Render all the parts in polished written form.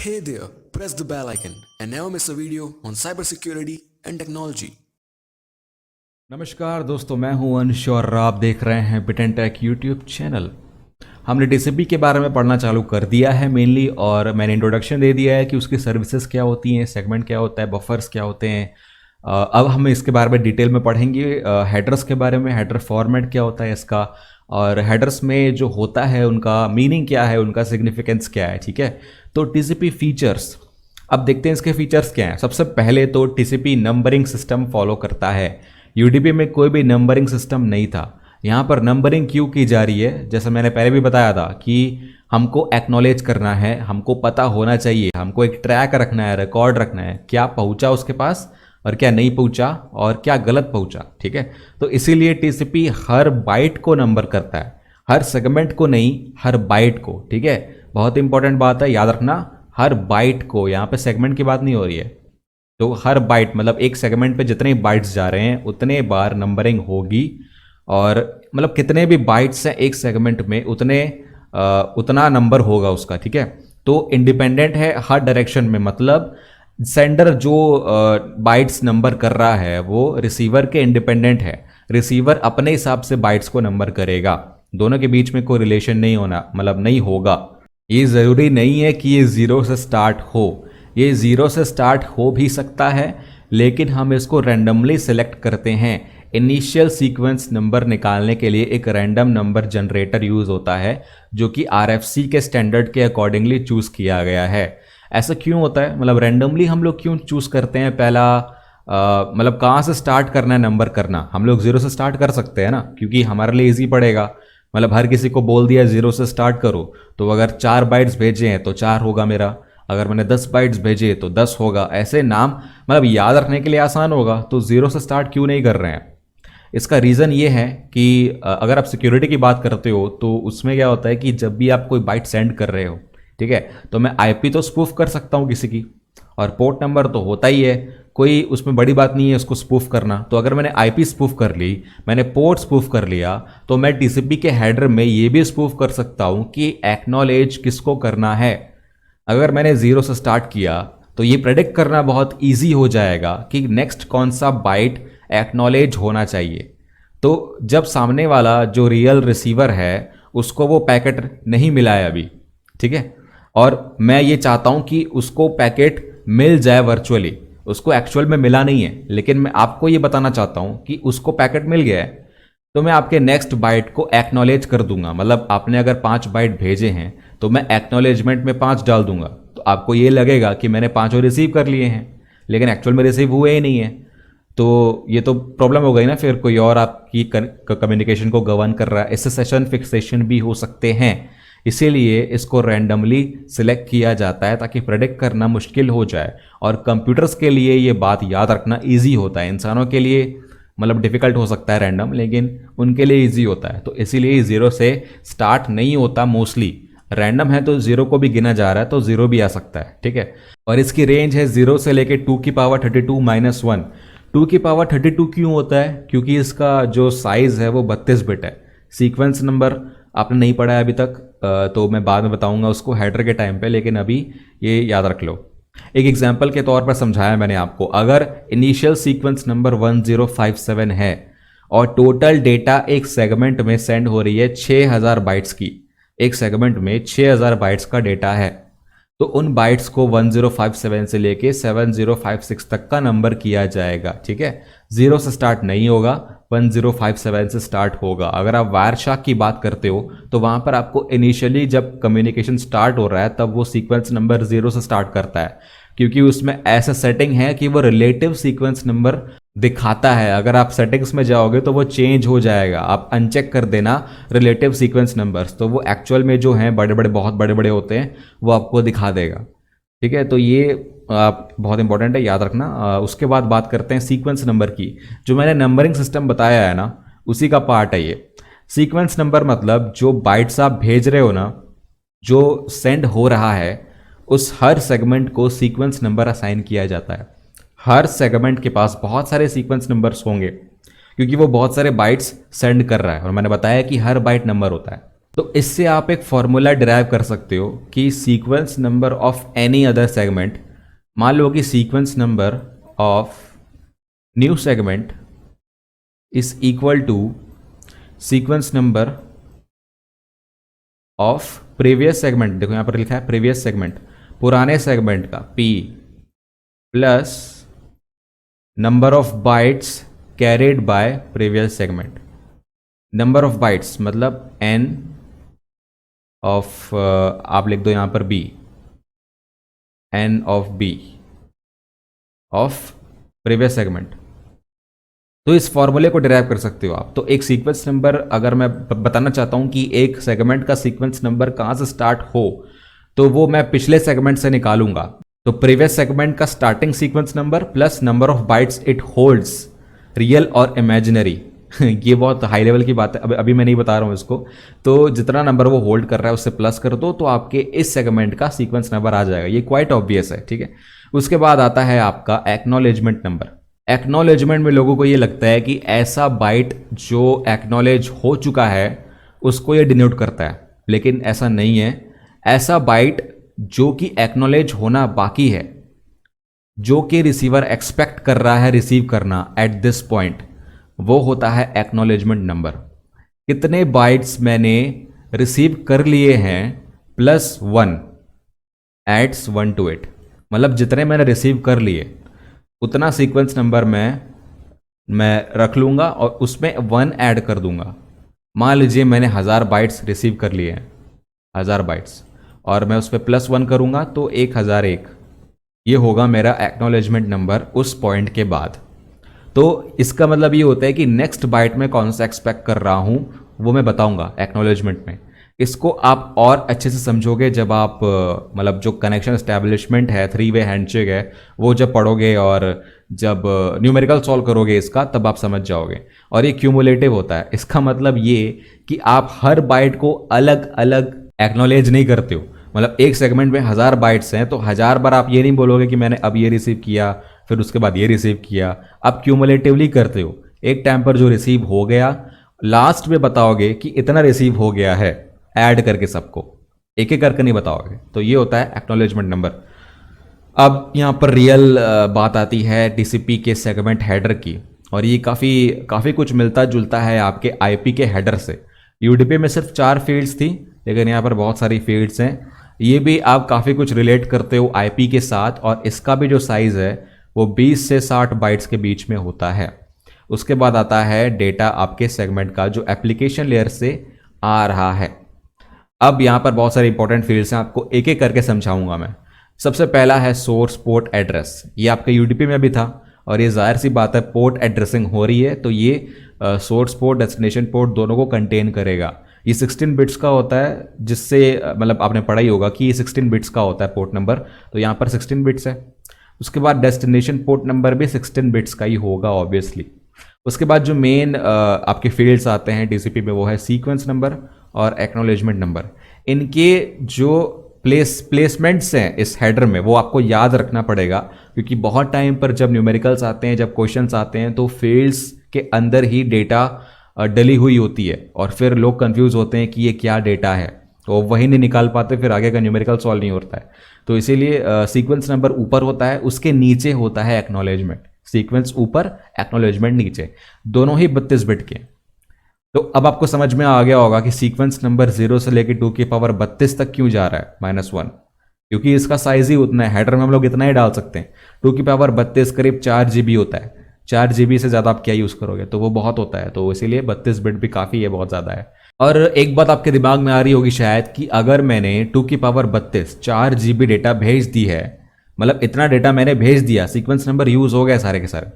Hey there, press the bell icon and never miss a video on cybersecurity and technology. नमस्कार दोस्तों, मैं हूं अंश और आप देख रहे हैं bit and take YouTube channel. हमने टीसीपी के बारे में पढ़ना चालू कर दिया है मेनली, और मैंने इंट्रोडक्शन दे दिया है कि उसकी सर्विसेज क्या होती हैं, सेगमेंट क्या होता है, बफर्स क्या होते हैं। अब हम इसके बारे में डिटेल में पढ़ेंगे, हेडर्स के बारे में, हेडर फॉर्मेट क्या होता है इसका, और हेडर्स में जो होता है उनका मीनिंग क्या है, उनका सिग्निफिकेंस क्या है। ठीक है, तो टीसीपी फीचर्स, अब देखते हैं इसके फीचर्स क्या हैं। सबसे पहले तो टीसीपी नंबरिंग सिस्टम फॉलो करता है। यूडीपी में कोई भी नंबरिंग सिस्टम नहीं था। यहाँ पर नंबरिंग क्यों की जा रही है, जैसा मैंने पहले भी बताया था कि हमको एक्नॉलेज करना है, हमको पता होना चाहिए, हमको एक ट्रैक रखना है, रिकॉर्ड रखना है, क्या पहुँचा उसके पास और क्या नहीं पहुँचा और क्या गलत पहुँचा। ठीक है, तो इसीलिए टीसीपी हर बाइट को नंबर करता है, हर सेगमेंट को नहीं, हर बाइट को। ठीक है, बहुत इंपॉर्टेंट बात है, याद रखना, हर बाइट को, यहाँ पे सेगमेंट की बात नहीं हो रही है। तो हर बाइट मतलब एक सेगमेंट पे जितने बाइट्स जा रहे हैं उतने बार नंबरिंग होगी, और मतलब कितने भी बाइट्स हैं एक सेगमेंट में उतना नंबर होगा उसका। ठीक है, तो इंडिपेंडेंट है हर डायरेक्शन में, मतलब सेंडर जो बाइट्स नंबर कर रहा है वो रिसीवर के इंडिपेंडेंट है। रिसीवर अपने हिसाब से बाइट्स को नंबर करेगा, दोनों के बीच में कोई रिलेशन नहीं होना, मतलब नहीं होगा। ये ज़रूरी नहीं है कि ये ज़ीरो से स्टार्ट हो, ये ज़ीरो से स्टार्ट हो भी सकता है, लेकिन हम इसको रैंडमली सेलेक्ट करते हैं। इनिशियल सीक्वेंस नंबर निकालने के लिए एक रैंडम नंबर जनरेटर यूज़ होता है, जो कि आरएफसी के स्टैंडर्ड के अकॉर्डिंगली चूज़ किया गया है। ऐसा क्यों होता है, मतलब रैंडमली हम लोग क्यों चूज़ करते हैं? पहला मतलब कहाँ से स्टार्ट करना है नंबर करना, हम लोग ज़ीरो से स्टार्ट कर सकते हैं ना, क्योंकि हमारे लिए ईजी पड़ेगा। मतलब हर किसी को बोल दिया ज़ीरो से स्टार्ट करो, तो अगर 4 बाइट्स भेजे हैं तो 4 होगा मेरा, अगर मैंने 10 बाइट्स भेजे तो 10 होगा। ऐसे नाम मतलब याद रखने के लिए आसान होगा, तो ज़ीरो से स्टार्ट क्यों नहीं कर रहे हैं? इसका रीज़न ये है कि अगर आप सिक्योरिटी की बात करते हो तो उसमें क्या होता है कि जब भी आप कोई बाइट सेंड कर रहे हो, ठीक है, तो मैं आईपी तो स्पूफ कर सकता हूँ किसी की, और पोर्ट नंबर तो होता ही है, कोई उसमें बड़ी बात नहीं है उसको स्पूफ करना। तो अगर मैंने आईपी स्पूफ कर ली, मैंने पोर्ट स्पूफ कर लिया, तो मैं टीसीपी के हेडर में ये भी स्पूफ कर सकता हूँ कि एक्नॉलेज किसको करना है। अगर मैंने ज़ीरो से स्टार्ट किया तो ये प्रेडिक्ट करना बहुत इजी हो जाएगा कि नेक्स्ट कौन सा बाइट एक्नॉलेज होना चाहिए। तो जब सामने वाला जो रियल रिसीवर है उसको वो पैकेट नहीं मिला है अभी, ठीक है, और मैं ये चाहता हूँ कि उसको पैकेट मिल जाए वर्चुअली, उसको एक्चुअल में मिला नहीं है, लेकिन मैं आपको ये बताना चाहता हूँ कि उसको पैकेट मिल गया है, तो मैं आपके नेक्स्ट बाइट को एक्नॉलेज कर दूंगा। मतलब आपने अगर 5 बाइट भेजे हैं तो मैं एक्नॉलेजमेंट में 5 डाल दूंगा, तो आपको ये लगेगा कि मैंने 5 रिसीव कर लिए हैं, लेकिन एक्चुअल में रिसीव हुए ही नहीं है। तो ये तो प्रॉब्लम हो गई ना, फिर कोई और आपकी कम्युनिकेशन को गवर्न कर रहा है। इससे सेशन फिक्सेशन भी हो सकते हैं, इसीलिए इसको रैंडमली सिलेक्ट किया जाता है ताकि प्रेडिक्ट करना मुश्किल हो जाए। और कंप्यूटर्स के लिए ये बात याद रखना ईजी होता है, इंसानों के लिए मतलब डिफ़िकल्ट हो सकता है रैंडम, लेकिन उनके लिए ईजी होता है। तो इसीलिए ज़ीरो से स्टार्ट नहीं होता, मोस्टली रैंडम है तो ज़ीरो को भी गिना जा रहा है तो ज़ीरो भी आ सकता है। ठीक है, और इसकी रेंज है 0 से लेके 2 की पावर 32 - 1। 2 की पावर 32 क्यों होता है? क्योंकि इसका जो साइज़ है वो 32 बिट है। सीक्वेंस नंबर आपने नहीं पढ़ा है अभी तक, तो मैं बाद में बताऊंगा उसको हेडर के टाइम पे, लेकिन अभी ये याद रख लो। एक एग्जाम्पल के तौर पर समझाया मैंने आपको, अगर इनिशियल सीक्वेंस नंबर 1057 है और टोटल डेटा एक सेगमेंट में सेंड हो रही है 6000 बाइट्स की, एक सेगमेंट में 6000 बाइट्स का डेटा है, तो उन बाइट्स को 1057 से लेके 7056 तक का नंबर किया जाएगा। ठीक है, 0 से स्टार्ट नहीं होगा, 1057 से स्टार्ट होगा। अगर आप वायरशार्क की बात करते हो तो वहाँ पर आपको इनिशियली जब कम्युनिकेशन स्टार्ट हो रहा है तब वो सीक्वेंस नंबर 0 से स्टार्ट करता है, क्योंकि उसमें ऐसा सेटिंग है कि वो रिलेटिव सीक्वेंस नंबर दिखाता है। अगर आप सेटिंग्स में जाओगे तो वो चेंज हो जाएगा, आप अनचेक कर देना रिलेटिव सीक्वेंस नंबर्स, तो वो एक्चुअल में जो हैं बड़े बड़े, बहुत बड़े बड़े होते हैं, वो आपको दिखा देगा। ठीक है, तो ये बहुत इंपॉर्टेंट है, याद रखना। उसके बाद बात करते हैं सीक्वेंस नंबर की। जो मैंने नंबरिंग सिस्टम बताया है ना, उसी का पार्ट है ये। सीक्वेंस नंबर मतलब जो बाइट्स आप भेज रहे हो ना, जो सेंड हो रहा है, उस हर सेगमेंट को सीक्वेंस नंबर असाइन किया जाता है। हर सेगमेंट के पास बहुत सारे सीक्वेंस नंबर्स होंगे, क्योंकि वो बहुत सारे बाइट्स सेंड कर रहा है, और मैंने बताया कि हर बाइट नंबर होता है। तो इससे आप एक फॉर्मूला डिराइव कर सकते हो कि sequence number of any other segment, मान लो कि sequence number of new segment is equal to sequence number of previous segment. देखो यहां पर लिखा है प्रीवियस सेगमेंट, पुराने सेगमेंट का P plus number of bytes carried by previous segment. Number of bytes मतलब n ऑफ आप लिख दो यहां पर b, n of b of previous segment. तो इस फॉर्मूले को डिराइव कर सकते हो आप। तो एक सीक्वेंस नंबर, अगर मैं बताना चाहता हूं कि एक सेगमेंट का सीक्वेंस नंबर कहां से स्टार्ट हो, तो वो मैं पिछले सेगमेंट से निकालूंगा। तो प्रीवियस सेगमेंट का starting sequence number plus number of bytes it holds, real और इमेजिनरी। ये बहुत हाई लेवल की बात है, अभी मैं नहीं बता रहा हूं इसको। तो जितना नंबर वो होल्ड कर रहा है उससे प्लस कर दो, तो आपके इस सेगमेंट का सीक्वेंस नंबर आ जाएगा। ये क्वाइट ऑब्वियस है, ठीक है। उसके बाद आता है आपका एक्नॉलेजमेंट नंबर। एक्नॉलेजमेंट में लोगों को ये लगता है कि ऐसा बाइट जो एक्नॉलेज हो चुका है उसको ये डिनोट करता है, लेकिन ऐसा नहीं है। ऐसा बाइट जो कि एक्नॉलेज होना बाकी है, जो कि रिसीवर एक्सपेक्ट कर रहा है रिसीव करना एट दिस पॉइंट, वो होता है एक्नॉलेजमेंट नंबर। कितने बाइट्स मैंने रिसीव कर लिए हैं प्लस 1 एड्स 1 टू इट, मतलब जितने मैंने रिसीव कर लिए उतना सीक्वेंस नंबर मैं रख लूंगा और उसमें 1 ऐड कर दूंगा। मान लीजिए मैंने 1000 बाइट्स रिसीव कर लिए हैं, 1000 बाइट्स, और मैं उस पर प्लस 1 करूंगा तो 1001। ये होगा मेरा एक्नॉलेजमेंट नंबर उस पॉइंट के बाद। तो इसका मतलब ये होता है कि नेक्स्ट बाइट में कौन सा एक्सपेक्ट कर रहा हूं वो मैं बताऊंगा एक्नॉलेजमेंट में। इसको आप और अच्छे से समझोगे जब आप मतलब जो कनेक्शन एस्टैब्लिशमेंट है, 3 वे हैंडशेक है, वो जब पढ़ोगे और जब न्यूमेरिकल सॉल्व करोगे इसका, तब आप समझ जाओगे। और ये क्यूमुलेटिव होता है। इसका मतलब ये कि आप हर बाइट को अलग अलग एक्नॉलेज नहीं करते हो। मतलब एक सेगमेंट में 1000 बाइट्स हैं तो 1000 बार आप ये नहीं बोलोगे कि मैंने अब ये रिसीव किया फिर उसके बाद ये रिसीव किया। आप क्यूमुलेटिवली करते हो। एक टाइम पर जो रिसीव हो गया लास्ट में बताओगे कि इतना रिसीव हो गया है, ऐड करके सबको एक एक करके नहीं बताओगे। तो ये होता है एक्नॉलेजमेंट नंबर। अब यहाँ पर रियल बात आती है टीसीपी के सेगमेंट हेडर की, और ये काफ़ी कुछ मिलता जुलता है आपके आईपी के हेडर से। यूडीपी में सिर्फ 4 फील्ड्स थी, लेकिन यहाँ पर बहुत सारी फील्ड्स हैं। ये भी आप काफ़ी कुछ रिलेट करते हो आईपी के साथ, और इसका भी जो साइज़ है वो 20 से 60 बाइट्स के बीच में होता है। उसके बाद आता है डेटा आपके सेगमेंट का जो एप्लीकेशन लेयर से आ रहा है। अब यहाँ पर बहुत सारे इंपॉर्टेंट फील्ड्स हैं, आपको एक एक करके समझाऊंगा मैं। सबसे पहला है सोर्स पोर्ट एड्रेस। ये आपके यूडीपी में भी था, और ये जाहिर सी बात है पोर्ट एड्रेसिंग हो रही है तो ये सोर्स पोर्ट डेस्टिनेशन पोर्ट दोनों को कंटेन करेगा। ये 16 बिट्स का होता है, जिससे मतलब आपने पढ़ा ही होगा कि ये 16 बिट्स का होता है पोर्ट नंबर, तो यहाँ पर 16 बिट्स है। उसके बाद डेस्टिनेशन पोर्ट नंबर भी 16 बिट्स का ही होगा ऑब्वियसली। उसके बाद जो मेन आपके फील्ड्स आते हैं टीसीपी में वो है सीक्वेंस नंबर और एक्नॉलेजमेंट नंबर। इनके जो प्लेसमेंट्स हैं इस हेडर में वो आपको याद रखना पड़ेगा, क्योंकि बहुत टाइम पर जब न्यूमेरिकल्स आते हैं, जब क्वेश्चंस आते हैं, तो फील्ड्स के अंदर ही डेटा डली हुई होती है और फिर लोग कंफ्यूज होते हैं कि ये क्या डेटा है, तो वही नहीं निकाल पाते, फिर आगे का न्यूमेरिकल सॉल्व नहीं होता है। तो इसीलिए सीक्वेंस नंबर ऊपर होता है, उसके नीचे होता है एक्नॉलेजमेंट। सीक्वेंस ऊपर, एक्नॉलेजमेंट नीचे, दोनों ही 32 बिट के। तो अब आपको समझ में आ गया होगा कि सीक्वेंस नंबर 0 से लेकर 2 की पावर 32 तक क्यों जा रहा है -1, क्योंकि इसका साइज ही उतना है। हेडर में हम लोग इतना ही डाल सकते हैं। 2 की पावर 32 करीब 4 GB होता है। 4 GB से ज़्यादा आप क्या यूज़ करोगे, तो वो बहुत होता है। तो इसीलिए 32 बिट भी काफ़ी है, बहुत ज़्यादा है। और एक बात आपके दिमाग में आ रही होगी शायद कि अगर मैंने 2 की पावर 32 4 GB डेटा भेज दी है, मतलब इतना डेटा मैंने भेज दिया, सीक्वेंस नंबर यूज़ हो गया सारे के सारे,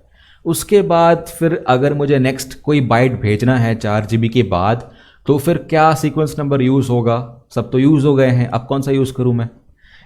उसके बाद फिर अगर मुझे नेक्स्ट कोई बाइट भेजना है 4 GB के बाद, तो फिर क्या सीक्वेंस नंबर यूज़ होगा? सब तो यूज़ हो गए हैं, अब कौन सा यूज़ करूँ मैं?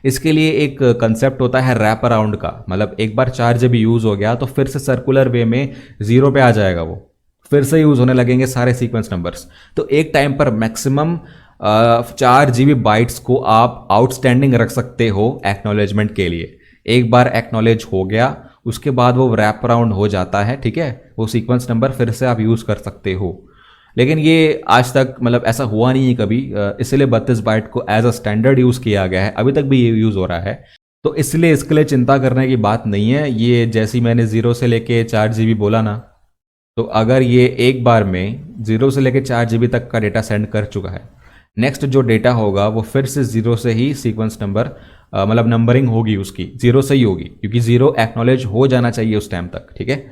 इसके लिए एक कंसेप्ट होता है रैप अराउंड का। मतलब एक बार 4 GB यूज़ हो गया तो फिर से सर्कुलर वे में 0 पे आ जाएगा, वो फिर से यूज़ होने लगेंगे सारे सीक्वेंस नंबर्स। तो एक टाइम पर मैक्सिमम 4 GB बाइट्स को आप आउटस्टैंडिंग रख सकते हो एक्नॉलेजमेंट के लिए। एक बार एक्नॉलेज हो गया उसके बाद वो रैप अराउंड हो जाता है, ठीक है, वो सीक्वेंस नंबर फिर से आप यूज़ कर सकते हो। लेकिन ये आज तक मतलब ऐसा हुआ नहीं है कभी, इसलिए 32 बाइट को एज अ स्टैंडर्ड यूज़ किया गया है, अभी तक भी ये यूज़ हो रहा है। तो इसलिए इसके लिए चिंता करने की बात नहीं है। ये जैसी मैंने 0 से लेके 4 GB बोला ना, तो अगर ये एक बार में 0 से लेके 4 GB तक का डेटा सेंड कर चुका है, नेक्स्ट जो डेटा होगा वो फिर से 0 से ही सीक्वेंस नंबर मतलब नंबरिंग होगी उसकी, 0 से ही होगी, क्योंकि 0 एक्नॉलेज हो जाना चाहिए उस टाइम तक, ठीक है।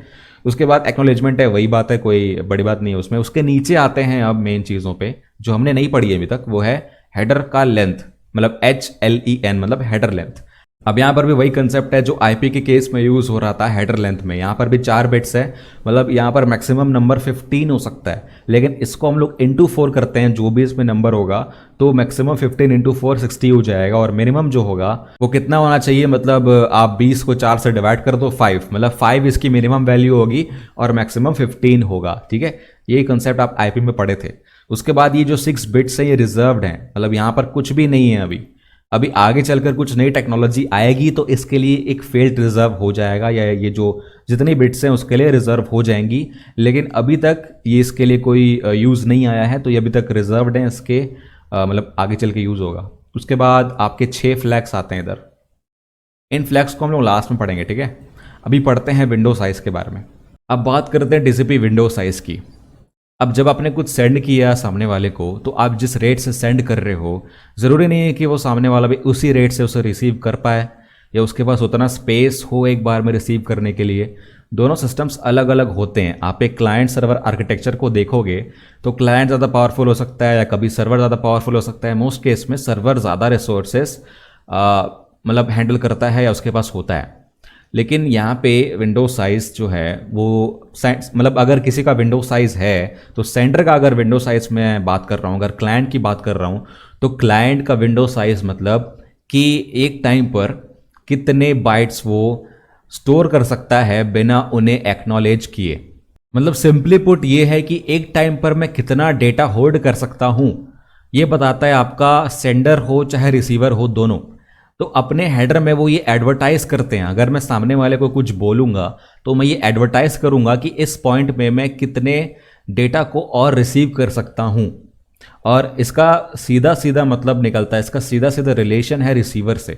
उसके बाद एक्नॉलेजमेंट है, वही बात है, कोई बड़ी बात नहीं है उसमें। उसके नीचे आते हैं अब मेन चीज़ों पे जो हमने नहीं पढ़ी है अभी तक, वो है हेडर का लेंथ, मतलब HLEN मतलब हेडर लेंथ। अब यहाँ पर भी वही कंसेप्ट है जो आईपी के केस में यूज़ हो रहा था हेडर लेंथ में। यहाँ पर भी 4 बिट्स है, मतलब यहाँ पर मैक्सिमम नंबर 15 हो सकता है, लेकिन इसको हम लोग इंटू 4 करते हैं, जो भी इसमें नंबर होगा तो मैक्सिमम 15 इंटू 4 60 हो जाएगा, और मिनिमम जो होगा वो कितना होना चाहिए, मतलब आप 20 को 4 से डिवाइड कर दो 5, मतलब 5 इसकी मिनिमम वैल्यू होगी और मैक्सिमम 15 होगा, ठीक है। यही कंसेप्ट आप आईपी में पढ़े थे। उसके बाद ये जो 6 बिट्स है ये रिजर्व्ड हैं, मतलब यहाँ पर कुछ भी नहीं है अभी आगे चलकर कुछ नई टेक्नोलॉजी आएगी तो इसके लिए एक फील्ड रिजर्व हो जाएगा, या ये जो जितनी बिट्स हैं उसके लिए रिजर्व हो जाएंगी, लेकिन अभी तक ये इसके लिए कोई यूज़ नहीं आया है, तो ये अभी तक रिजर्व्ड हैं, इसके मतलब आगे चल के यूज़ होगा। उसके बाद आपके 6 फ्लैग्स आते हैं इधर। इन फ्लैग्स को हम लोग लास्ट में पढ़ेंगे, ठीक है। अभी पढ़ते हैं विंडो साइज़ के बारे में। अब बात करते हैं टीसीपी विंडो साइज़ की। अब जब आपने कुछ सेंड किया सामने वाले को, तो आप जिस रेट से सेंड कर रहे हो, ज़रूरी नहीं है कि वो सामने वाला भी उसी रेट से उसे रिसीव कर पाए, या उसके पास उतना स्पेस हो एक बार में रिसीव करने के लिए। दोनों सिस्टम्स अलग अलग होते हैं। आप एक क्लाइंट सर्वर आर्किटेक्चर को देखोगे तो क्लाइंट ज़्यादा पावरफुल हो सकता है, या कभी सर्वर ज़्यादा पावरफुल हो सकता है। मोस्ट केस में सर्वर ज़्यादा रिसोर्सेस मतलब हैंडल करता है या उसके पास होता है। लेकिन यहाँ पे विंडो साइज़ जो है वो मतलब अगर किसी का विंडो साइज़ है, तो सेंडर का अगर विंडो साइज़ मैं बात कर रहा हूँ, अगर क्लाइंट की बात कर रहा हूँ, तो क्लाइंट का विंडो साइज़ मतलब कि एक टाइम पर कितने बाइट्स वो स्टोर कर सकता है बिना उन्हें एक्नॉलेज किए। मतलब सिंपली पुट ये है कि एक टाइम पर मैं कितना डेटा होल्ड कर सकता हूँ, ये बताता है आपका सेंडर हो चाहे रिसीवर हो, दोनों। तो अपने हेडर में वो ये एडवर्टाइज करते हैं। अगर मैं सामने वाले को कुछ बोलूँगा तो मैं ये एडवर्टाइज करूँगा कि इस पॉइंट में मैं कितने डेटा को और रिसीव कर सकता हूँ, और इसका सीधा सीधा मतलब निकलता है, इसका सीधा सीधा रिलेशन है रिसीवर से।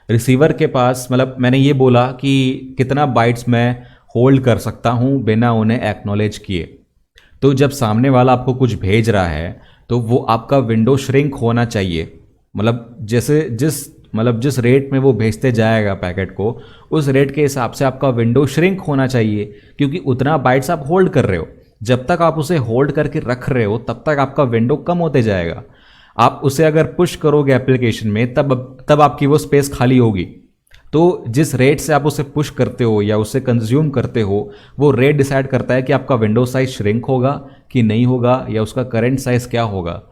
रिसीवर के पास मतलब मैंने ये बोला कि कितना बाइट्स मैं होल्ड कर सकता हूँ बिना उन्हें एक्नॉलेज किए। तो जब सामने वाला आपको कुछ भेज रहा है तो वो आपका विंडो श्रिंक होना चाहिए, मतलब जिस रेट में वो भेजते जाएगा पैकेट को, उस रेट के हिसाब से आपका विंडो श्रिंक होना चाहिए, क्योंकि उतना बाइट्स आप होल्ड कर रहे हो। जब तक आप उसे होल्ड करके रख रहे हो तब तक आपका विंडो कम होते जाएगा। आप उसे अगर पुश करोगे एप्लीकेशन में तब आपकी वो स्पेस खाली होगी। तो जिस रेट से आप उसे पुश करते हो या उसे कंज्यूम करते हो, वो रेट डिसाइड करता है कि आपका विंडो साइज श्रिंक होगा कि नहीं होगा, या उसका करंट साइज क्या होगा।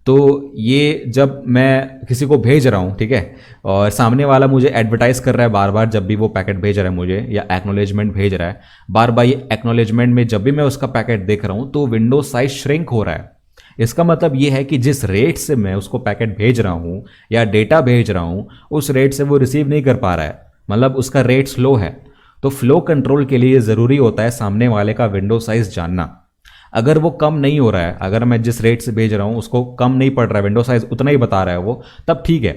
तो ये जब मैं किसी को भेज रहा हूँ, ठीक है, और सामने वाला मुझे एडवर्टाइज कर रहा है बार बार, जब भी वो पैकेट भेज रहा है मुझे, या एक्नॉलेजमेंट भेज रहा है बार बार, ये एक्नॉलेजमेंट में जब भी मैं उसका पैकेट देख रहा हूँ तो विंडो साइज श्रिंक हो रहा है। इसका मतलब ये है कि जिस रेट से मैं उसको पैकेट भेज रहा हूँ या डेटा भेज रहा हूँ, उस रेट से वो रिसीव नहीं कर पा रहा है, मतलब उसका रेट स्लो है। तो फ्लो कंट्रोल के लिए ज़रूरी होता है सामने वाले का विंडो साइज जानना। अगर वो कम नहीं हो रहा है, अगर मैं जिस रेट से भेज रहा हूँ उसको कम नहीं पड़ रहा है, विंडो साइज उतना ही बता रहा है वो, तब ठीक है,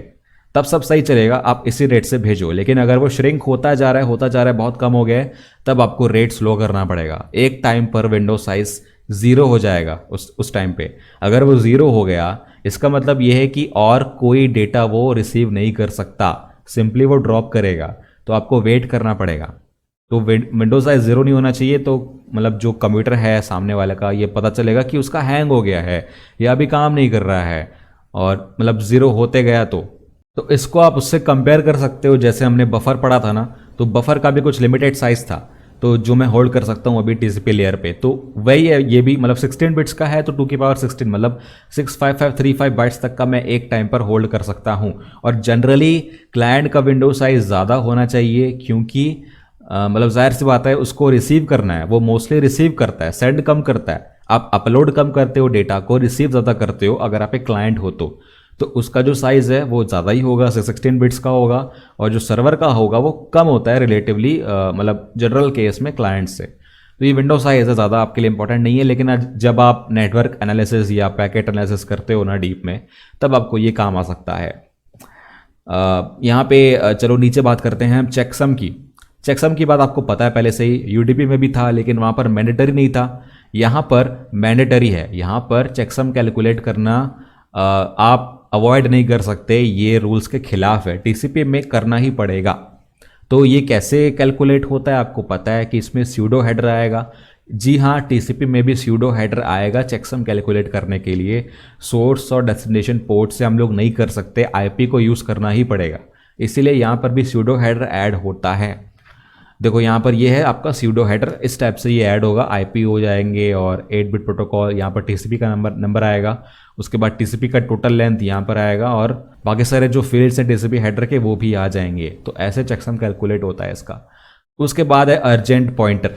तब सब सही चलेगा, आप इसी रेट से भेजो। लेकिन अगर वो श्रिंक होता जा रहा है, बहुत कम हो गया है, तब आपको रेट स्लो करना पड़ेगा। एक टाइम पर विंडो साइज 0 हो जाएगा उस टाइम पे। अगर वो 0 हो गया, इसका मतलब ये है कि और कोई डेटा वो रिसीव नहीं कर सकता, सिंपली वो ड्रॉप करेगा, तो आपको वेट करना पड़ेगा। तो विंडो साइज 0 नहीं होना चाहिए, तो मतलब जो कंप्यूटर है सामने वाले का, ये पता चलेगा कि उसका हैंग हो गया है या अभी काम नहीं कर रहा है, और मतलब 0 होते गया तो इसको आप उससे कंपेयर कर सकते हो। जैसे हमने बफर पढ़ा था ना, तो बफर का भी कुछ लिमिटेड साइज था, तो जो मैं होल्ड कर सकता हूँ अभी टीसीपी लेयर पे, तो वही है ये भी, मतलब 16 बिट्स का है तो 2 की पावर 16 मतलब 65535 बाइट्स तक का मैं एक टाइम पर होल्ड कर सकता हूँ। और जनरली क्लाइंट का विंडो साइज ज़्यादा होना चाहिए, क्योंकि मतलब जाहिर सी बात है उसको रिसीव करना है, वो मोस्टली रिसीव करता है, सेंड कम करता है। आप अपलोड कम करते हो डेटा को, रिसीव ज़्यादा करते हो अगर आप एक क्लाइंट हो तो उसका जो साइज़ है वो ज़्यादा ही होगा, 16 बिट्स का होगा, और जो सर्वर का होगा वो कम होता है रिलेटिवली, मतलब जनरल केस में क्लाइंट से। तो ये विंडो साइज है, ज़्यादा आपके लिए इंपॉर्टेंट नहीं है, लेकिन जब आप नेटवर्क एनालिसिस या पैकेट एनालिसिस करते हो ना डीप में, तब आपको ये काम आ सकता है। यहाँ पे चलो नीचे बात करते हैं हम चेकसम की। चेकसम की बात आपको पता है पहले से ही, यूडीपी में भी था लेकिन वहाँ पर मैंडेटरी नहीं था, यहाँ पर मैंडेटरी है। यहाँ पर चेकसम कैलकुलेट करना आप अवॉइड नहीं कर सकते, ये रूल्स के खिलाफ है, टीसीपी में करना ही पड़ेगा। तो ये कैसे कैलकुलेट होता है आपको पता है कि इसमें स्यूडो हेडर आएगा। जी हाँ, टीसीपी में भी स्यूडो हेडर आएगा चेकसम कैलकुलेट करने के लिए। सोर्स और डेस्टिनेशन पोर्ट से हम लोग नहीं कर सकते, आईपी को यूज़ करना ही पड़ेगा, इसीलिए यहाँ पर भी स्यूडो हेडर ऐड होता है। देखो यहाँ पर ये है आपका स्यूडो हेडर, इस टाइप से ये ऐड होगा, आईपी हो जाएंगे और 8 बिट प्रोटोकॉल, यहाँ पर टीसीपी का नंबर आएगा, उसके बाद टीसीपी का टोटल लेंथ यहाँ पर आएगा और बाकी सारे जो फील्ड्स हैं टीसीपी हेडर के वो भी आ जाएंगे। तो ऐसे चेकसम कैलकुलेट होता है इसका। उसके बाद है अर्जेंट पॉइंटर।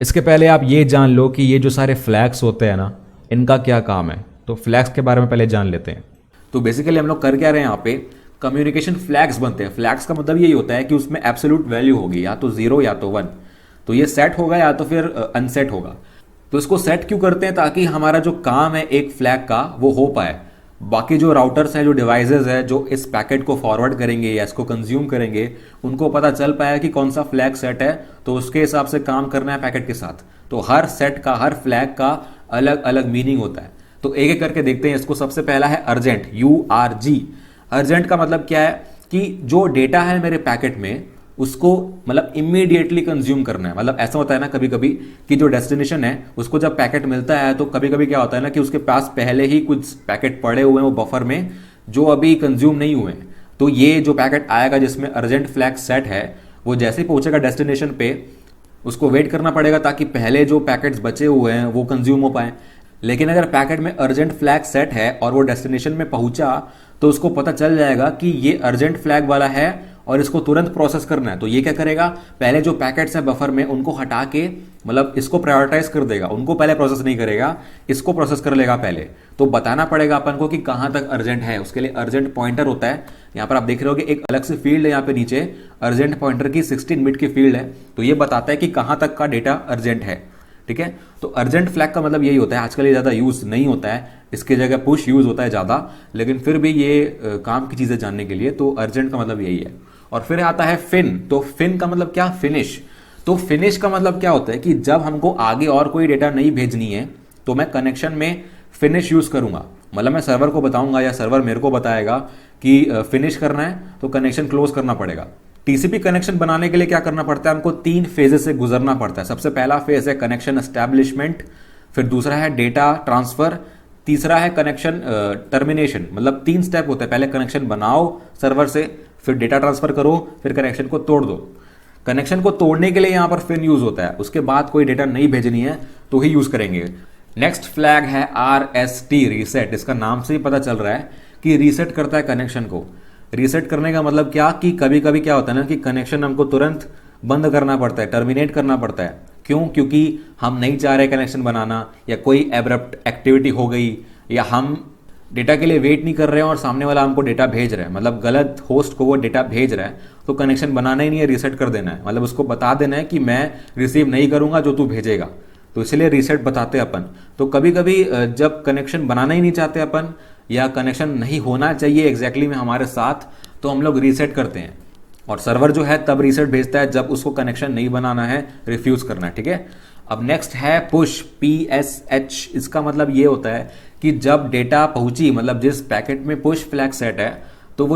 इसके पहले आप ये जान लो कि ये जो सारे फ्लैग्स होते हैं ना, इनका क्या काम है। तो फ्लैग्स के बारे में पहले जान लेते हैं। तो बेसिकली हम लोग कर क्या रहे हैं यहाँ पे, कम्युनिकेशन फ्लैग्स बनते हैं। फ्लैग्स का मतलब यही होता है कि उसमें एब्सोल्यूट वैल्यू होगी, या तो 0 या तो 1। तो ये सेट होगा या तो फिर अनसेट होगा। तो इसको सेट क्यों करते हैं, ताकि हमारा जो काम है एक फ्लैग का वो हो पाए। बाकी जो राउटर्स हैं, जो डिवाइसेस हैं, जो इस पैकेट को फॉरवर्ड करेंगे या इसको कंज्यूम करेंगे, उनको पता चल पाया कि कौन सा फ्लैग सेट है, तो उसके हिसाब से काम करना है पैकेट के साथ। तो हर सेट का, हर फ्लैग का अलग अलग मीनिंग होता है। तो एक एक करके देखते हैं इसको। सबसे पहला है अर्जेंट, URG। अर्जेंट का मतलब क्या है कि जो डेटा है मेरे पैकेट में उसको मतलब इमीडिएटली कंज्यूम करना है। मतलब ऐसा होता है ना कभी कभी कि जो डेस्टिनेशन है उसको जब पैकेट मिलता है तो कभी कभी क्या होता है ना कि उसके पास पहले ही कुछ पैकेट पड़े हुए हैं वो बफर में, जो अभी कंज्यूम नहीं हुए हैं। तो ये जो पैकेट आएगा जिसमें अर्जेंट फ्लैग सेट है, वो जैसे ही पहुंचेगा डेस्टिनेशन पे, उसको वेट करना पड़ेगा ताकि पहले जो पैकेट्स बचे हुए हैं वो कंज्यूम हो पाए। लेकिन अगर पैकेट में अर्जेंट फ्लैग सेट है और वो डेस्टिनेशन में पहुंचा, तो उसको पता चल जाएगा कि ये अर्जेंट फ्लैग वाला है और इसको तुरंत प्रोसेस करना है। तो ये क्या करेगा, पहले जो पैकेट्स हैं बफर में उनको हटा के मतलब इसको प्रायोरिटाइज कर देगा, उनको पहले प्रोसेस नहीं करेगा, इसको प्रोसेस कर लेगा पहले। तो बताना पड़ेगा अपन को कि कहां तक अर्जेंट है, उसके लिए अर्जेंट पॉइंटर होता है। यहां पर आप देख रहे हो कि एक अलग से फील्ड है यहाँ पे नीचे, अर्जेंट पॉइंटर की 16 बिट की फील्ड है। तो ये बताता है कि कहां तक का डेटा अर्जेंट है। ठीक है, तो अर्जेंट फ्लैग का मतलब यही होता है। आजकल ये ज़्यादा यूज़ नहीं होता है, इसके जगह पुश यूज़ होता है ज़्यादा, लेकिन फिर भी ये काम की चीज़ें जानने के लिए तो अर्जेंट का मतलब यही है। और फिर आता है फिन। तो फिन का मतलब क्या, फिनिश। तो फिनिश का मतलब क्या होता है कि जब हमको आगे और कोई डेटा नहीं भेजनी है तो मैं कनेक्शन में फिनिश यूज़ करूंगा। मतलब मैं सर्वर को बताऊंगा या सर्वर मेरे को बताएगा कि फिनिश करना है तो कनेक्शन क्लोज करना पड़ेगा। टीसीपी कनेक्शन बनाने के लिए क्या करना पड़ता है, हमको 3 फेजेस से गुजरना पड़ता है। सबसे पहला फेज है कनेक्शन एस्टैब्लिशमेंट, फिर दूसरा है डेटा ट्रांसफर, तीसरा है कनेक्शन टर्मिनेशन। मतलब 3 स्टेप होते हैं, पहले कनेक्शन बनाओ सर्वर से, फिर डेटा ट्रांसफर करो, फिर कनेक्शन को तोड़ दो। कनेक्शन को तोड़ने के लिए यहां पर फिन यूज होता है, उसके बाद कोई डेटा नहीं भेजनी है तो ही यूज करेंगे। नेक्स्ट फ्लैग है RST, रीसेट। इसका नाम से ही पता चल रहा है कि रीसेट करता है कनेक्शन को। रीसेट करने का मतलब क्या कि कभी कभी क्या होता है ना कि कनेक्शन हमको तुरंत बंद करना पड़ता है, टर्मिनेट करना पड़ता है। क्यों? क्योंकि हम नहीं चाह रहे कनेक्शन बनाना, या कोई एब्रप्ट एक्टिविटी हो गई, या हम डेटा के लिए वेट नहीं कर रहे हैं और सामने वाला हमको डेटा भेज रहा है, मतलब गलत होस्ट को वो डेटा भेज रहा है, तो कनेक्शन बनाना ही नहीं है, रीसेट कर देना है। मतलब उसको बता देना है कि मैं रिसीव नहीं करूंगा जो तू भेजेगा, तो इसलिए रीसेट बताते हैं अपन। तो कभी कभी जब कनेक्शन बनाना ही नहीं चाहते अपन, या कनेक्शन नहीं होना चाहिए एग्जैक्टली में हमारे साथ, तो हम लोग रीसेट करते हैं। और सर्वर जो है तब रीसेट भेजता है जब उसको कनेक्शन नहीं बनाना है, रिफ्यूज करना है। ठीक है, अब नेक्स्ट है पुश, PSH। इसका मतलब ये होता है कि जब डेटा पहुंची, मतलब जिस पैकेट में पुश फ्लैग सेट है, तो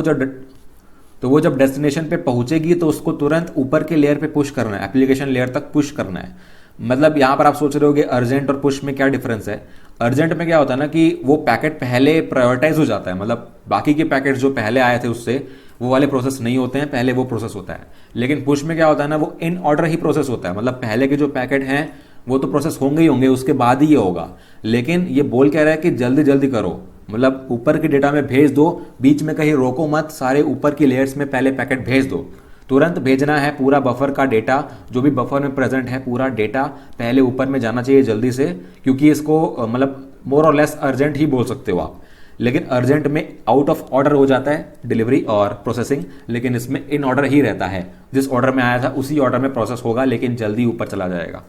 वो जब डेस्टिनेशन पे पहुंचेगी तो उसको तुरंत ऊपर के लेयर पे पुश करना है, एप्लीकेशन लेयर तक पुश करना है। मतलब यहां पर आप सोच रहे होगे अर्जेंट और पुश में क्या डिफरेंस है। अर्जेंट में क्या होता है ना कि वो पैकेट पहले प्रायोरिटाइज हो जाता है, मतलब बाकी के पैकेट जो पहले आए थे उससे वो वाले प्रोसेस नहीं होते हैं, पहले वो प्रोसेस होता है। लेकिन पुश में क्या होता है ना, वो इन ऑर्डर ही प्रोसेस होता है, मतलब पहले के जो पैकेट हैं वो तो प्रोसेस होंगे ही होंगे, उसके बाद ही ये होगा। लेकिन ये बोल कह रहा है कि जल्दी जल्दी करो, मतलब ऊपर के डेटा में भेज दो, बीच में कहीं रोको मत, सारे ऊपर की लेयर्स में पहले पैकेट भेज दो। तुरंत भेजना है, पूरा बफर का डेटा जो भी बफर में प्रेजेंट है, पूरा डेटा पहले ऊपर में जाना चाहिए जल्दी से, क्योंकि इसको मतलब मोर और लेस अर्जेंट ही बोल सकते हो आप। लेकिन अर्जेंट में आउट ऑफ ऑर्डर हो जाता है डिलीवरी और प्रोसेसिंग, लेकिन इसमें इन ऑर्डर ही रहता है, जिस ऑर्डर में आया था उसी ऑर्डर में प्रोसेस होगा, लेकिन जल्दी ऊपर चला जाएगा।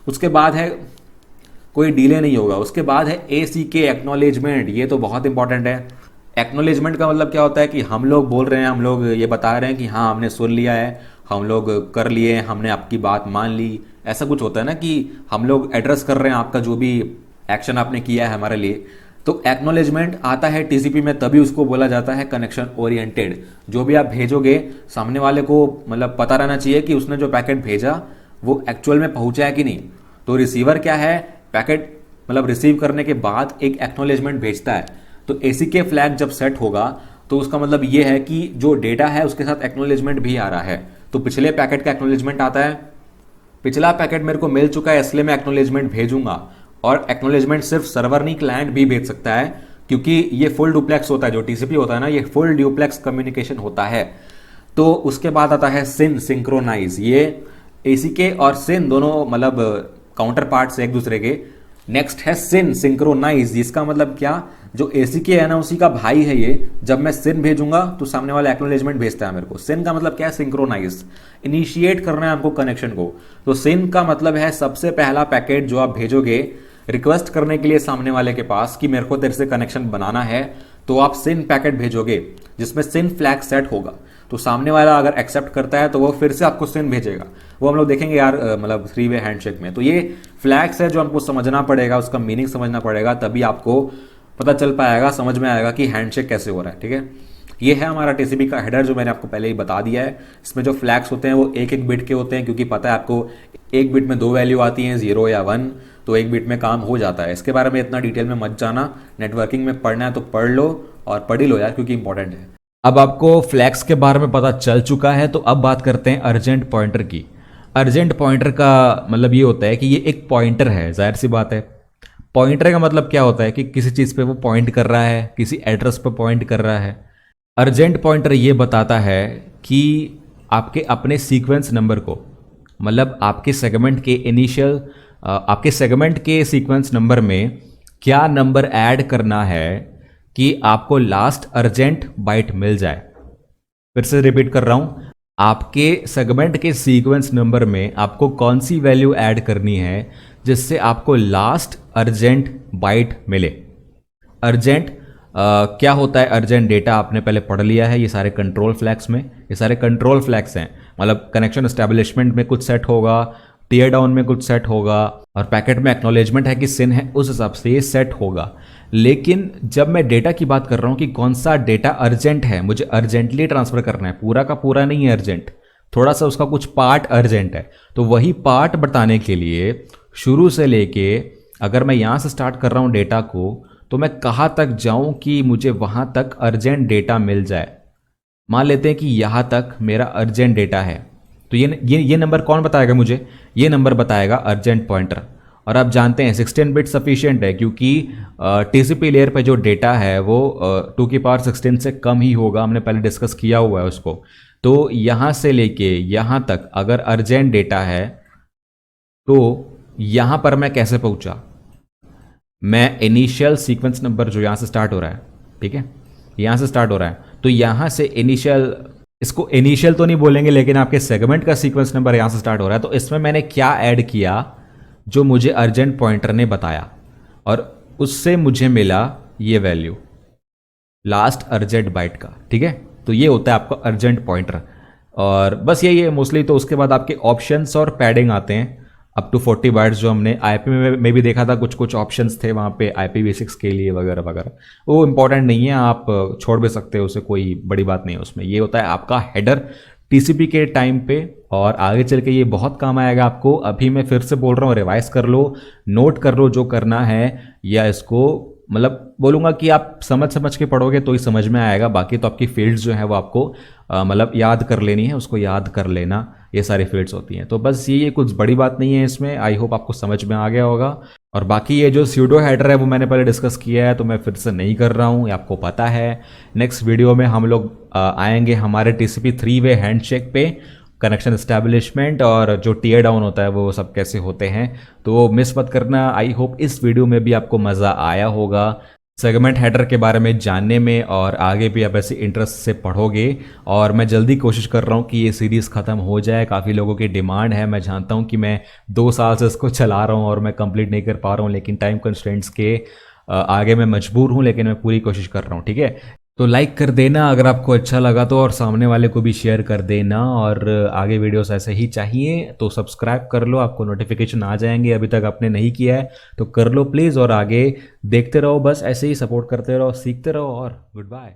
उसके बाद है कोई डिले नहीं होगा। उसके बाद है ACK एक्नॉलेजमेंट, ये तो बहुत इंपॉर्टेंट है। एक्नॉलेजमेंट का मतलब क्या होता है कि हम लोग बोल रहे हैं, हम लोग ये बता रहे हैं कि हाँ हमने सुन लिया है, हम लोग कर लिए, हमने आपकी बात मान ली। ऐसा कुछ होता है ना कि हम लोग एड्रेस कर रहे हैं आपका जो भी एक्शन आपने किया है हमारे लिए। तो एक्नॉलेजमेंट आता है TCP में, तभी उसको बोला जाता है कनेक्शन ओरिएंटेड। जो भी आप भेजोगे सामने वाले को मतलब पता रहना चाहिए कि उसने जो पैकेट भेजा वो एक्चुअल में पहुंचा है कि नहीं। तो रिसीवर क्या है, पैकेट मतलब रिसीव करने के बाद एक एक्नॉलेजमेंट भेजता है। तो ACK फ्लैग जब सेट होगा तो उसका मतलब ये है कि जो डेटा है उसके साथ एक्नॉलेजमेंट भी आ रहा है। तो पिछले पैकेट का एक्नॉलेजमेंट आता है, पिछला पैकेट मेरे को मिल चुका है इसलिए मैं एक्नॉलेजमेंट भेजूंगा। और एक्नॉलेजमेंट सिर्फ सर्वर नहीं, क्लाइंट भी भेज सकता है, क्योंकि ये फुल डुप्लेक्स होता है। जो TCP होता है ना, ये फुल डुप्लेक्स कम्युनिकेशन होता है। तो उसके बाद आता है SYN सिंक्रोनाइज। ये ACK और SYN दोनों मतलब काउंटर पार्ट्स एक दूसरे के। नेक्स्ट है SYN सिंक्रोनाइज, जिसका मतलब क्या, जो ACK है ना उसी का भाई है ये। जब मैं SYN भेजूंगा तो सामने वाला एक्नॉलेजमेंट भेजता है मेरे को। SYN का मतलब क्या है, सिंक्रोनाइज, इनिशिएट करना है आपको कनेक्शन को। तो SYN का मतलब है सबसे पहला पैकेट जो आप भेजोगे रिक्वेस्ट करने के लिए सामने वाले के पास कि मेरे को तेरे से कनेक्शन बनाना है, तो आप SYN पैकेट भेजोगे जिसमें SYN फ्लैग सेट होगा। तो सामने वाला अगर एक्सेप्ट करता है तो वो फिर से आपको SYN भेजेगा। वो हम लोग देखेंगे यार मतलब 3-वे हैंडशेक में। तो ये फ्लैग्स है जो हमको समझना पड़ेगा, उसका मीनिंग समझना पड़ेगा, तभी आपको पता चल पाएगा, समझ में आएगा कि हैंडशेक कैसे हो रहा है। ठीक है, ये है हमारा TCP का हेडर जो मैंने आपको पहले ही बता दिया है। इसमें जो फ्लैग्स होते हैं वो एक एक बिट के होते हैं, क्योंकि पता है आपको एक बिट में 2 वैल्यू आती हैं, 0 या 1, तो एक बिट में काम हो जाता है। इसके बारे में इतना डिटेल में मत जाना, नेटवर्किंग में पढ़ना है तो पढ़ लो और पढ़ ही लो यार, क्योंकि इंपॉर्टेंट है। अब आपको फ्लैग्स के बारे में पता चल चुका है, तो अब बात करते हैं अर्जेंट पॉइंटर की। अर्जेंट पॉइंटर का मतलब ये होता है कि ये एक पॉइंटर है, जाहिर सी बात है। पॉइंटर का मतलब क्या होता है कि किसी चीज़ पे वो पॉइंट कर रहा है, किसी एड्रेस पे पॉइंट कर रहा है। अर्जेंट पॉइंटर ये बताता है कि आपके अपने सीक्वेंस नंबर को, मतलब आपके सेगमेंट के इनिशियल, आपके सेगमेंट के सीक्वेंस नंबर में क्या नंबर ऐड करना है कि आपको लास्ट अर्जेंट बाइट मिल जाए। फिर से रिपीट कर रहा हूं, आपके सेगमेंट के सीक्वेंस नंबर में आपको कौन सी वैल्यू ऐड करनी है जिससे आपको लास्ट अर्जेंट बाइट मिले। अर्जेंट क्या होता है, अर्जेंट डेटा आपने पहले पढ़ लिया है। ये सारे कंट्रोल फ्लैग्स में, ये सारे कंट्रोल फ्लैग्स हैं, मतलब कनेक्शन एस्टेब्लिशमेंट में कुछ सेट होगा, टीयर डाउन में कुछ सेट होगा, और पैकेट में एक्नॉलेजमेंट है कि SYN है, उस हिसाब से ये सेट होगा। लेकिन जब मैं डेटा की बात कर रहा हूँ कि कौन सा डेटा अर्जेंट है, मुझे अर्जेंटली ट्रांसफर करना है, पूरा का पूरा नहीं है अर्जेंट, थोड़ा सा उसका कुछ पार्ट अर्जेंट है, तो वही पार्ट बताने के लिए शुरू से लेके अगर मैं यहाँ से स्टार्ट कर रहा हूँ डेटा को, तो मैं कहाँ तक जाऊँ कि मुझे वहाँ तक अर्जेंट डेटा मिल जाए। मान लेते हैं कि यहाँ तक मेरा अर्जेंट डेटा है, तो ये नंबर कौन बताएगा मुझे, ये नंबर बताएगा अर्जेंट पॉइंटर। और आप जानते हैं 16 बिट सफिशिएंट है, क्योंकि TCP लेयर पे जो डेटा है वो 2 की पावर 16 से कम ही होगा, हमने पहले डिस्कस किया हुआ है उसको। तो यहाँ से लेके यहाँ तक अगर अर्जेंट डेटा है तो यहाँ पर मैं कैसे पहुँचा, मैं इनिशियल सीक्वेंस नंबर जो यहाँ से स्टार्ट हो रहा है, ठीक है, यहाँ से स्टार्ट हो रहा है, तो यहाँ से इनिशियल, इसको इनिशियल तो नहीं बोलेंगे लेकिन आपके सेगमेंट का सीक्वेंस नंबर यहाँ से स्टार्ट हो रहा है। तो इसमें मैंने क्या ऐड किया जो मुझे अर्जेंट पॉइंटर ने बताया, और उससे मुझे मिला ये वैल्यू लास्ट अर्जेंट बाइट का। ठीक है, तो ये होता है आपका अर्जेंट पॉइंटर। और बस यही है मोस्टली। तो उसके बाद आपके ऑप्शंस और पैडिंग आते हैं, अप टू 40 बाइट्स जो हमने IP में भी देखा था, कुछ कुछ ऑप्शंस थे वहाँ पे IPv6 के लिए वगैरह वगैरह। वो इंपॉर्टेंट नहीं है, आप छोड़ भी सकते हो उसे, कोई बड़ी बात नहीं है उसमें। ये होता है आपका हेडर TCP के टाइम पे, और आगे चल के ये बहुत काम आएगा आपको। अभी मैं फिर से बोल रहा हूँ, रिवाइज कर लो, नोट कर लो जो करना है, या इसको मतलब बोलूँगा कि आप समझ समझ के पढ़ोगे तो ही समझ में आएगा। बाकी तो आपकी फील्ड्स जो है वो आपको मतलब याद कर लेनी है, उसको याद कर लेना, ये सारी फील्ड्स होती हैं। तो बस ये कुछ बड़ी बात नहीं है इसमें, आई होप आपको समझ में आ गया होगा। और बाकी ये जो स्यूडो हेडर है वो मैंने पहले डिस्कस किया है, तो मैं फिर से नहीं कर रहा हूँ, ये आपको पता है। नेक्स्ट वीडियो में हम लोग आएंगे हमारे TCP 3-वे हैंडशेक पे, कनेक्शन एस्टैब्लिशमेंट और जो टीयर डाउन होता है वो सब कैसे होते हैं, तो वो मिस मत करना। आई होप इस वीडियो में भी आपको मज़ा आया होगा। सेगमेंट हेडर के बारे में जानने में, और आगे भी आप ऐसे इंटरेस्ट से पढ़ोगे। और मैं जल्दी कोशिश कर रहा हूँ कि ये सीरीज़ ख़त्म हो जाए। काफ़ी लोगों की डिमांड है, मैं जानता हूँ कि मैं 2 साल से इसको चला रहा हूँ और मैं कंप्लीट नहीं कर पा रहा हूँ, लेकिन टाइम कंस्ट्रेंट्स के आगे मैं मजबूर हूँ, लेकिन मैं पूरी कोशिश कर रहा हूँ। ठीक है, तो लाइक कर देना अगर आपको अच्छा लगा तो, और सामने वाले को भी शेयर कर देना। और आगे वीडियोस ऐसे ही चाहिए तो सब्सक्राइब कर लो, आपको नोटिफिकेशन आ जाएंगे। अभी तक आपने नहीं किया है तो कर लो प्लीज़, और आगे देखते रहो, बस ऐसे ही सपोर्ट करते रहो, सीखते रहो, और गुड बाय।